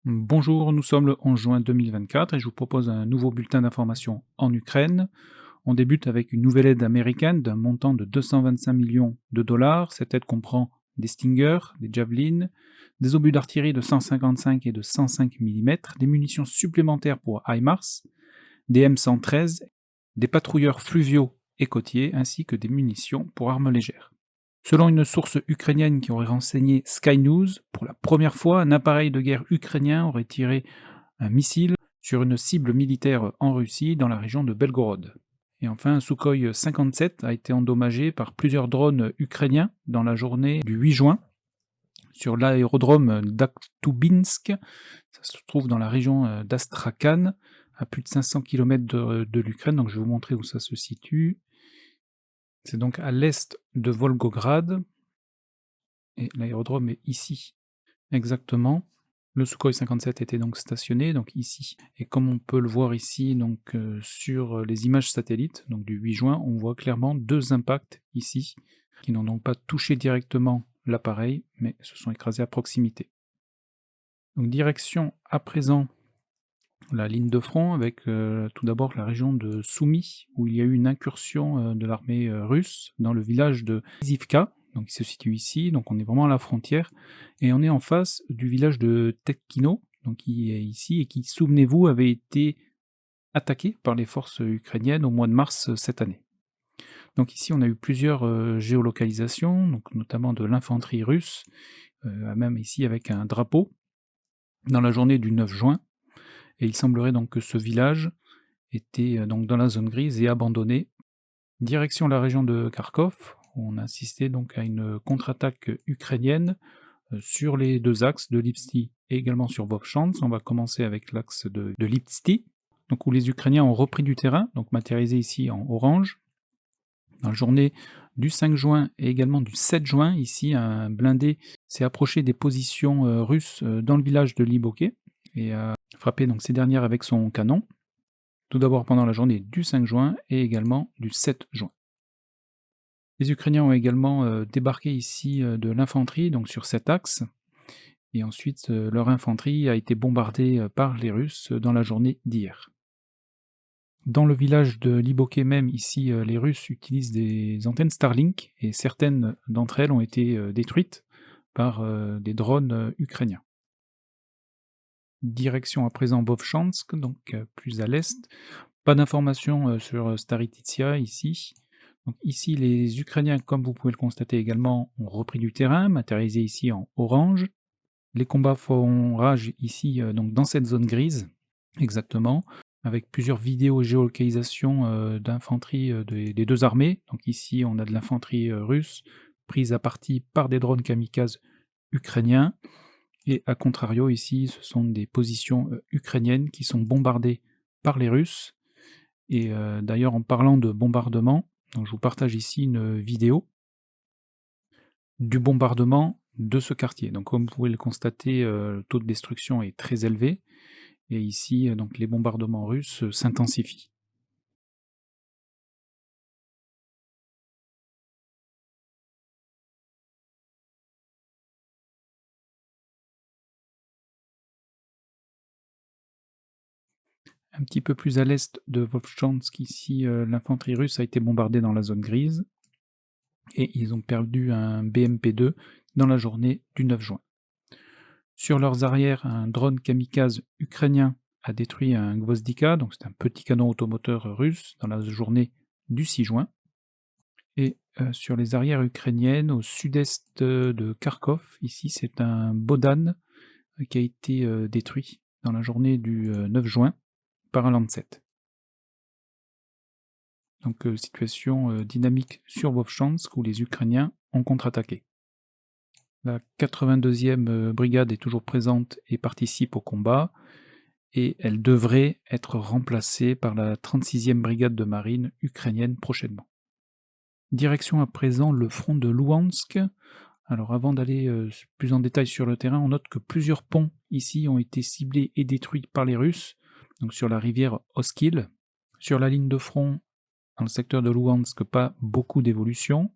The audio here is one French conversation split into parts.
Bonjour, nous sommes le 11 juin 2024 et je vous propose un nouveau bulletin d'information en Ukraine. On débute avec une nouvelle aide américaine d'un montant de 225 millions de dollars. Cette aide comprend des Stinger, des Javelin, des obus d'artillerie de 155 et de 105 mm, des munitions supplémentaires pour HIMARS, des M113, des patrouilleurs fluviaux et côtiers, ainsi que des munitions pour armes légères. Selon une source ukrainienne qui aurait renseigné Sky News, pour la première fois, un appareil de guerre ukrainien aurait tiré un missile sur une cible militaire en Russie dans la région de Belgorod. Et enfin, un Sukhoi 57 a été endommagé par plusieurs drones ukrainiens dans la journée du 8 juin sur l'aérodrome d'Aktubinsk. Ça se trouve dans la région d'Astrakhan, à plus de 500 km de l'Ukraine. Donc je vais vous montrer où ça se situe. C'est donc à l'est de Volgograd. Et l'aérodrome est ici, exactement. Le Sukhoi 57 était donc stationné donc ici. Et comme on peut le voir ici donc sur les images satellites, donc du 8 juin, on voit clairement 2 impacts ici, qui n'ont donc pas touché directement l'appareil, mais se sont écrasés à proximité. Donc direction à présent la ligne de front avec tout d'abord la région de Soumy, où il y a eu une incursion de l'armée russe dans le village de Zivka, donc il se situe ici, donc on est vraiment à la frontière, et on est en face du village de Tekkino, donc qui est ici, et qui, souvenez-vous, avait été attaqué par les forces ukrainiennes au mois de mars cette année. Donc ici on a eu plusieurs géolocalisations, donc notamment de l'infanterie russe, même ici avec un drapeau, dans la journée du 9 juin, et il semblerait donc que ce village était donc dans la zone grise et abandonné. Direction la région de Kharkov, où on a assisté donc à une contre-attaque ukrainienne sur les deux axes de Lipsty et également sur Vovchansk. On va commencer avec l'axe de Lipsty, donc où les Ukrainiens ont repris du terrain, donc matérialisé ici en orange. Dans la journée du 5 juin et également du 7 juin, ici un blindé s'est approché des positions russes dans le village de Liboké et a frappé donc ces dernières avec son canon. Tout d'abord pendant la journée du 5 juin et également du 7 juin. Les Ukrainiens ont également débarqué ici de l'infanterie, donc sur cet axe, et ensuite leur infanterie a été bombardée par les Russes dans la journée d'hier. Dans le village de Liboké même, ici, les Russes utilisent des antennes Starlink, et certaines d'entre elles ont été détruites par des drones ukrainiens. Direction à présent Vovchansk, donc plus à l'est. Pas d'informations sur Starititsia ici. Donc ici, les Ukrainiens, comme vous pouvez le constater également, ont repris du terrain, matérialisé ici en orange. Les combats font rage ici, donc dans cette zone grise, exactement, avec plusieurs vidéos géolocalisation d'infanterie des deux armées. Donc ici, on a de l'infanterie russe prise à partie par des drones kamikazes ukrainiens. Et à contrario, ici, ce sont des positions ukrainiennes qui sont bombardées par les Russes. Et d'ailleurs, en parlant de bombardement, donc je vous partage ici une vidéo du bombardement de ce quartier. Donc comme vous pouvez le constater, le taux de destruction est très élevé, et ici, donc les bombardements russes s'intensifient. Un petit peu plus à l'est de Vovchansk, ici, l'infanterie russe a été bombardée dans la zone grise, et ils ont perdu un BMP-2 dans la journée du 9 juin. Sur leurs arrières, un drone kamikaze ukrainien a détruit un Gvozdika, donc c'est un petit canon automoteur russe, dans la journée du 6 juin. Et sur les arrières ukrainiennes, au sud-est de Kharkov, ici, c'est un Bodan qui a été détruit dans la journée du 9 juin par un Lancet. Donc situation dynamique sur Vovchansk où les Ukrainiens ont contre-attaqué. La 82e brigade est toujours présente et participe au combat, et elle devrait être remplacée par la 36e brigade de marine ukrainienne prochainement. Direction à présent le front de Louhansk. Alors avant d'aller plus en détail sur le terrain, on note que plusieurs ponts ici ont été ciblés et détruits par les Russes, donc sur la rivière Oskil. Sur la ligne de front, dans le secteur de Louhansk, pas beaucoup d'évolution.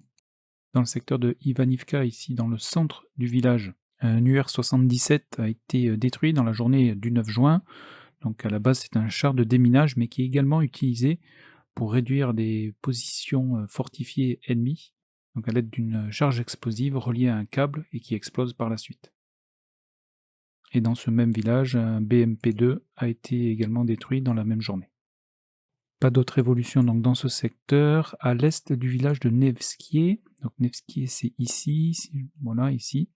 Dans le secteur de Ivanivka, ici dans le centre du village, Un UR-77 a été détruit dans la journée du 9 juin. Donc à la base, c'est un char de déminage, mais qui est également utilisé pour réduire des positions fortifiées ennemies, donc à l'aide d'une charge explosive reliée à un câble et qui explose par la suite. Et dans ce même village, un BMP-2 a été également détruit dans la même journée. Pas d'autre évolution donc dans ce secteur. À l'est du village de Nevskié, donc Nevskié c'est ici, voilà ici.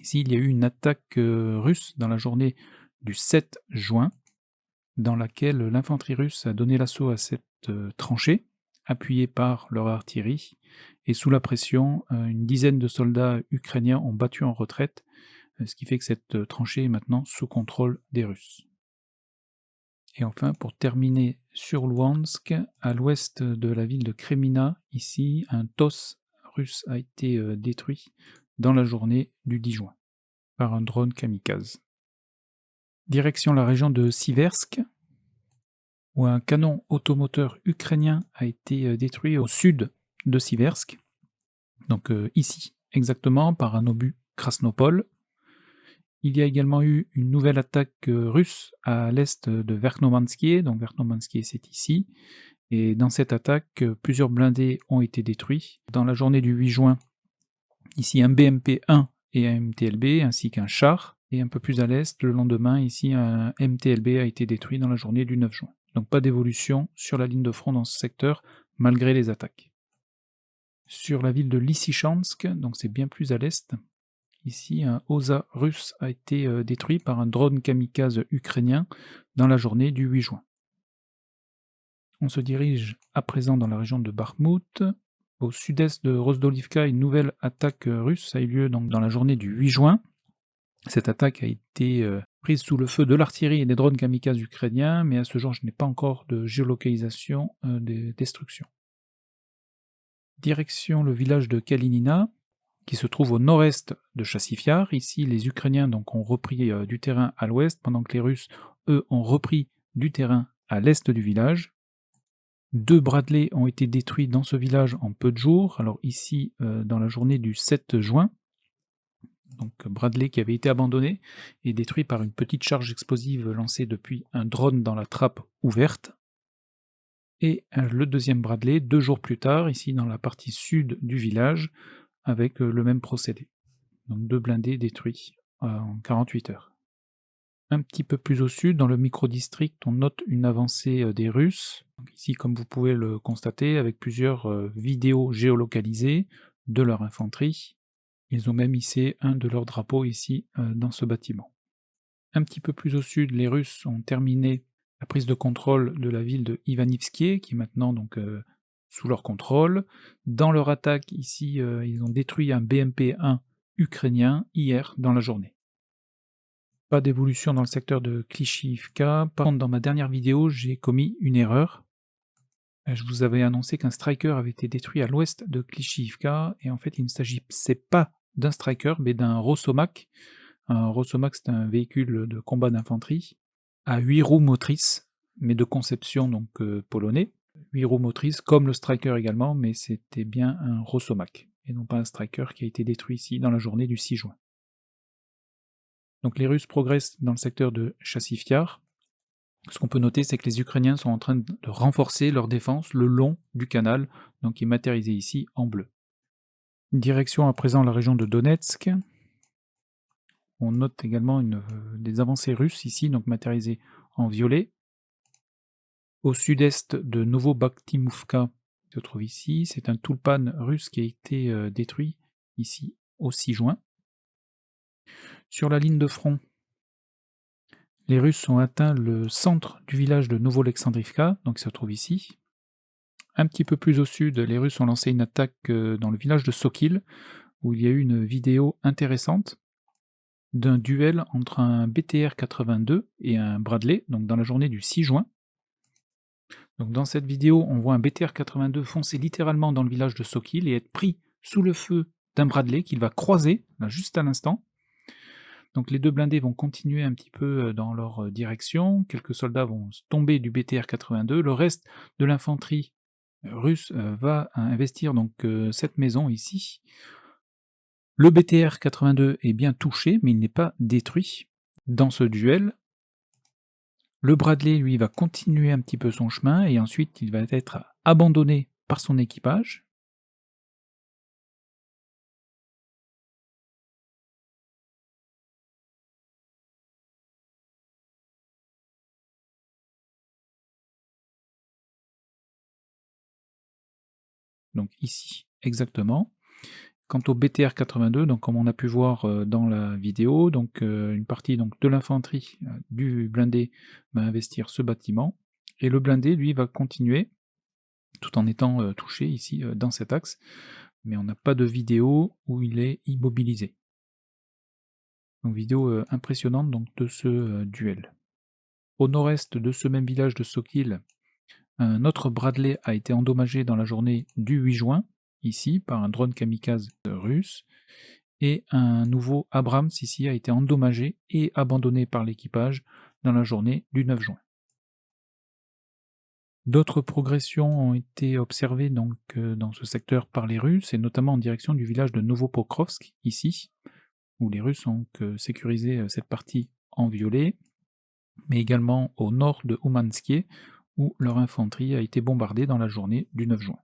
Ici il y a eu une attaque russe dans la journée du 7 juin, dans laquelle l'infanterie russe a donné l'assaut à cette tranchée, appuyée par leur artillerie, et sous la pression, une dizaine de soldats ukrainiens ont battu en retraite, ce qui fait que cette tranchée est maintenant sous contrôle des Russes. Et enfin, pour terminer sur Louhansk, à l'ouest de la ville de Kremina, ici, un TOS russe a été détruit dans la journée du 10 juin par un drone kamikaze. Direction la région de Siversk, où un canon automoteur ukrainien a été détruit au sud de Siversk, donc ici exactement, par un obus Krasnopol. Il y a également eu une nouvelle attaque russe à l'est de Verkhomansky, donc Verkhomansky c'est ici, et dans cette attaque, plusieurs blindés ont été détruits. Dans la journée du 8 juin, ici un BMP-1 et un MTLB, ainsi qu'un char, et un peu plus à l'est, le lendemain, ici un MTLB a été détruit dans la journée du 9 juin. Donc pas d'évolution sur la ligne de front dans ce secteur, malgré les attaques. Sur la ville de Lysychansk, donc c'est bien plus à l'est, ici, un OSA russe a été détruit par un drone kamikaze ukrainien dans la journée du 8 juin. On se dirige à présent dans la région de Bakhmout. Au sud-est de Rozdolivka, une nouvelle attaque russe a eu lieu donc dans la journée du 8 juin. Cette attaque a été prise sous le feu de l'artillerie et des drones kamikazes ukrainiens, mais à ce jour, je n'ai pas encore de géolocalisation des destructions. Direction le village de Kalinina, qui se trouve au nord-est de Chassifiar. Ici, les Ukrainiens donc, ont repris du terrain à l'ouest, pendant que les Russes, eux, ont repris du terrain à l'est du village. 2 Bradley ont été détruits dans ce village en peu de jours. Alors ici, dans la journée du 7 juin, donc Bradley qui avait été abandonné et détruit par une petite charge explosive lancée depuis un drone dans la trappe ouverte. Et le deuxième Bradley, 2 jours plus tard, ici dans la partie sud du village, avec le même procédé. Donc 2 blindés détruits en 48 heures. Un petit peu plus au sud, dans le micro-district, on note une avancée des Russes. Donc ici, comme vous pouvez le constater, avec plusieurs vidéos géolocalisées de leur infanterie. Ils ont même hissé un de leurs drapeaux ici dans ce bâtiment. Un petit peu plus au sud, les Russes ont terminé la prise de contrôle de la ville de Ivanivsky, qui est maintenant donc sous leur contrôle. Dans leur attaque, ici, ils ont détruit un BMP-1 ukrainien hier dans la journée. Pas d'évolution dans le secteur de Klishivka. Par contre, dans ma dernière vidéo, j'ai commis une erreur. Je vous avais annoncé qu'un striker avait été détruit à l'ouest de Klishivka, et en fait, il ne s'agissait pas d'un striker, mais d'un Rosomak. Un Rosomak, c'est un véhicule de combat d'infanterie à 8 roues motrices, mais de conception donc polonais. 8 roues motrices, comme le striker également, mais c'était bien un Rosomak, et non pas un striker qui a été détruit ici dans la journée du 6 juin. Donc les Russes progressent dans le secteur de Chassifiar. Ce qu'on peut noter, c'est que les Ukrainiens sont en train de renforcer leur défense le long du canal, donc qui est matérialisé ici en bleu. Direction à présent la région de Donetsk. On note également des avancées russes ici, donc matérialisées en violet. Au sud-est de Novobakhtimovka, se trouve ici, c'est un Tulpan russe qui a été détruit ici au 6 juin. Sur la ligne de front, les Russes ont atteint le centre du village de Novolexandrivka, donc ça se trouve ici. Un petit peu plus au sud, les Russes ont lancé une attaque dans le village de Sokil, où il y a eu une vidéo intéressante d'un duel entre un BTR-82 et un Bradley, donc dans la journée du 6 juin. Donc dans cette vidéo, on voit un BTR-82 foncer littéralement dans le village de Sokil et être pris sous le feu d'un Bradley qu'il va croiser, là, juste à l'instant. Donc les 2 blindés vont continuer un petit peu dans leur direction, quelques soldats vont tomber du BTR-82, le reste de l'infanterie russe va investir donc cette maison ici. Le BTR-82 est bien touché, mais il n'est pas détruit. Dans ce duel, le Bradley, lui, va continuer un petit peu son chemin et ensuite il va être abandonné par son équipage. Donc ici, exactement. Quant au BTR-82, donc comme on a pu voir dans la vidéo, donc une partie donc, de l'infanterie du blindé va investir ce bâtiment, et le blindé, lui, va continuer, tout en étant touché ici dans cet axe, mais on n'a pas de vidéo où il est immobilisé. Donc vidéo impressionnante donc, de ce duel. Au nord-est de ce même village de Sokil, un autre Bradley a été endommagé dans la journée du 8 juin, ici, par un drone kamikaze russe, et un nouveau Abrams ici a été endommagé et abandonné par l'équipage dans la journée du 9 juin. D'autres progressions ont été observées donc, dans ce secteur par les Russes, et notamment en direction du village de Novopokrovsk, ici, où les Russes ont sécurisé cette partie en violet, mais également au nord de Oumanskie, où leur infanterie a été bombardée dans la journée du 9 juin.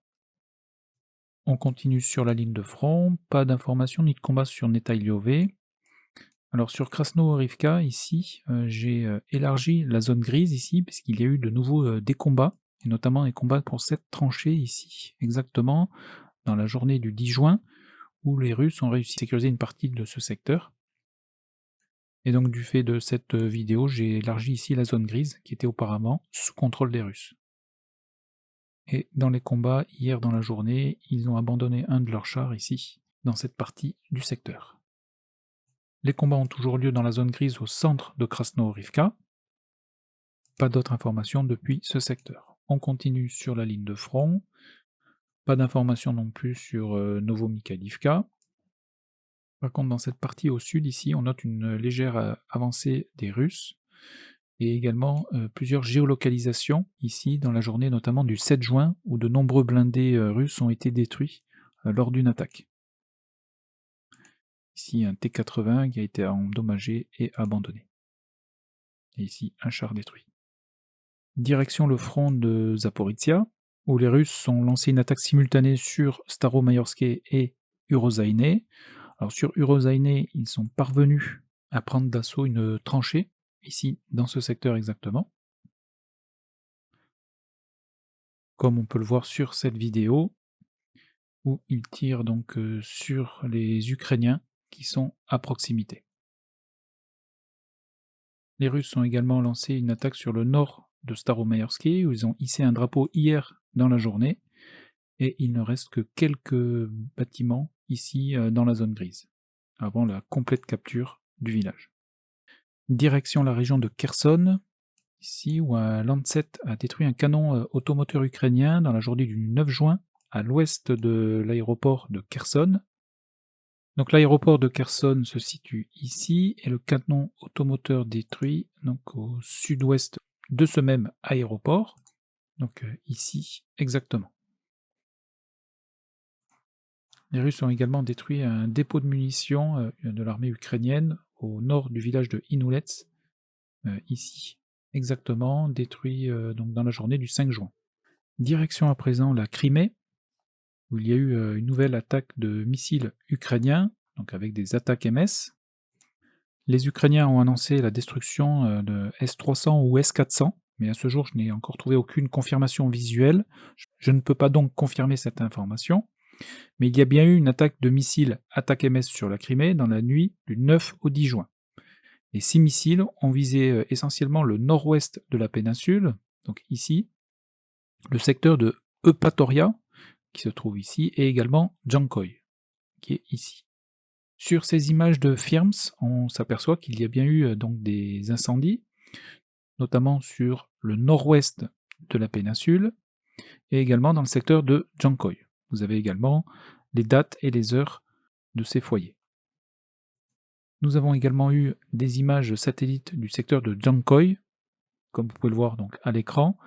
On continue sur la ligne de front, pas d'informations ni de combat sur Netailiove. Alors sur Krasno-Rivka, ici, j'ai élargi la zone grise ici, puisqu'il y a eu de nouveau des combats, et notamment des combats pour cette tranchée ici, exactement, dans la journée du 10 juin, où les Russes ont réussi à sécuriser une partie de ce secteur. Et donc du fait de cette vidéo, j'ai élargi ici la zone grise, qui était auparavant sous contrôle des Russes. Et dans les combats, hier dans la journée, ils ont abandonné un de leurs chars ici, dans cette partie du secteur. Les combats ont toujours lieu dans la zone grise au centre de Krasno-Rivka. Pas d'autres informations depuis ce secteur. On continue sur la ligne de front. Pas d'informations non plus sur Novomikhaïlivka. Par contre, dans cette partie au sud, ici, on note une légère avancée des Russes et également plusieurs géolocalisations ici dans la journée notamment du 7 juin où de nombreux blindés russes ont été détruits lors d'une attaque. Ici un T-80 qui a été endommagé et abandonné. Et ici un char détruit. Direction le front de Zaporizhia, où les Russes ont lancé une attaque simultanée sur Staromayorsk et Urozaine. Alors sur Urozaine, ils sont parvenus à prendre d'assaut une tranchée, ici dans ce secteur exactement. Comme on peut le voir sur cette vidéo, où ils tirent donc sur les Ukrainiens qui sont à proximité. Les Russes ont également lancé une attaque sur le nord de Staromayorski, où ils ont hissé un drapeau hier dans la journée, et il ne reste que quelques bâtiments ici dans la zone grise, avant la complète capture du village. Direction la région de Kherson, ici où un Lancet a détruit un canon automoteur ukrainien dans la journée du 9 juin, à l'ouest de l'aéroport de Kherson. Donc l'aéroport de Kherson se situe ici, et le canon automoteur détruit donc au sud-ouest de ce même aéroport, donc ici exactement. Les Russes ont également détruit un dépôt de munitions de l'armée ukrainienne au nord du village de Inulets, ici exactement, détruit donc dans la journée du 5 juin. Direction à présent la Crimée, où il y a eu une nouvelle attaque de missiles ukrainiens, donc avec des attaques MS. Les Ukrainiens ont annoncé la destruction de S-300 ou S-400, mais à ce jour je n'ai encore trouvé aucune confirmation visuelle. Je ne peux pas donc confirmer cette information. Mais il y a bien eu une attaque de missiles attaque MS sur la Crimée dans la nuit du 9 au 10 juin. Et 6 missiles ont visé essentiellement le nord-ouest de la péninsule, donc ici, le secteur de Eupatoria, qui se trouve ici, et également Jankoï, qui est ici. Sur ces images de Firms, on s'aperçoit qu'il y a bien eu donc des incendies, notamment sur le nord-ouest de la péninsule, et également dans le secteur de Jankoï. Vous avez également les dates et les heures de ces foyers. Nous avons également eu des images satellites du secteur de Jankoï, comme vous pouvez le voir donc à l'écran,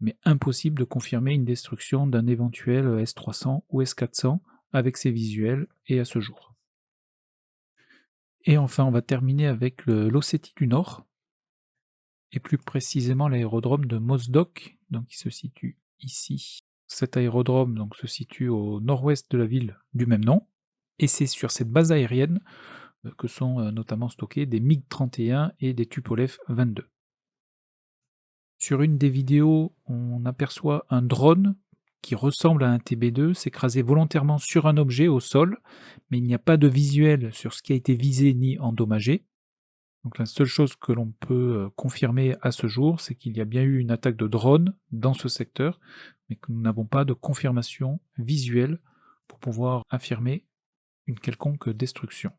mais impossible de confirmer une destruction d'un éventuel S-300 ou S-400 avec ces visuels et à ce jour. Et enfin, on va terminer avec l'Ossétie du Nord, et plus précisément l'aérodrome de Mozdok, donc qui se situe ici. Cet aérodrome donc, se situe au nord-ouest de la ville du même nom, et c'est sur cette base aérienne que sont notamment stockés des MiG-31 et des Tupolev 22. Sur une des vidéos, on aperçoit un drone qui ressemble à un TB2 s'écraser volontairement sur un objet au sol, mais il n'y a pas de visuel sur ce qui a été visé ni endommagé. Donc la seule chose que l'on peut confirmer à ce jour, c'est qu'il y a bien eu une attaque de drone dans ce secteur, mais que nous n'avons pas de confirmation visuelle pour pouvoir affirmer une quelconque destruction.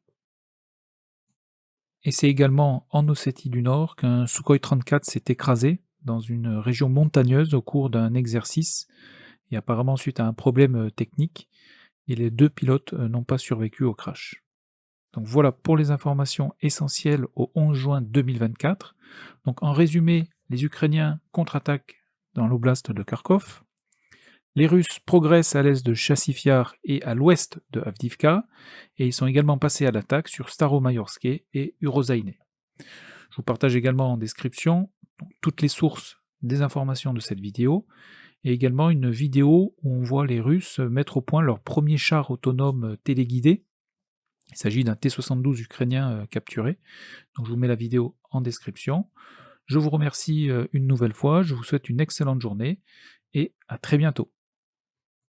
Et c'est également en Ossétie du Nord qu'un Sukhoi 34 s'est écrasé dans une région montagneuse au cours d'un exercice, et apparemment suite à un problème technique, et les 2 pilotes n'ont pas survécu au crash. Donc voilà pour les informations essentielles au 11 juin 2024. Donc en résumé, les Ukrainiens contre-attaquent dans l'oblast de Kharkov. Les Russes progressent à l'est de Chassifiar et à l'ouest de Avdiivka, et ils sont également passés à l'attaque sur Staromayorske et Urozaïne. Je vous partage également en description toutes les sources des informations de cette vidéo, et également une vidéo où on voit les Russes mettre au point leur premier char autonome téléguidé. Il s'agit d'un T-72 ukrainien capturé. Donc je vous mets la vidéo en description. Je vous remercie une nouvelle fois, je vous souhaite une excellente journée et à très bientôt.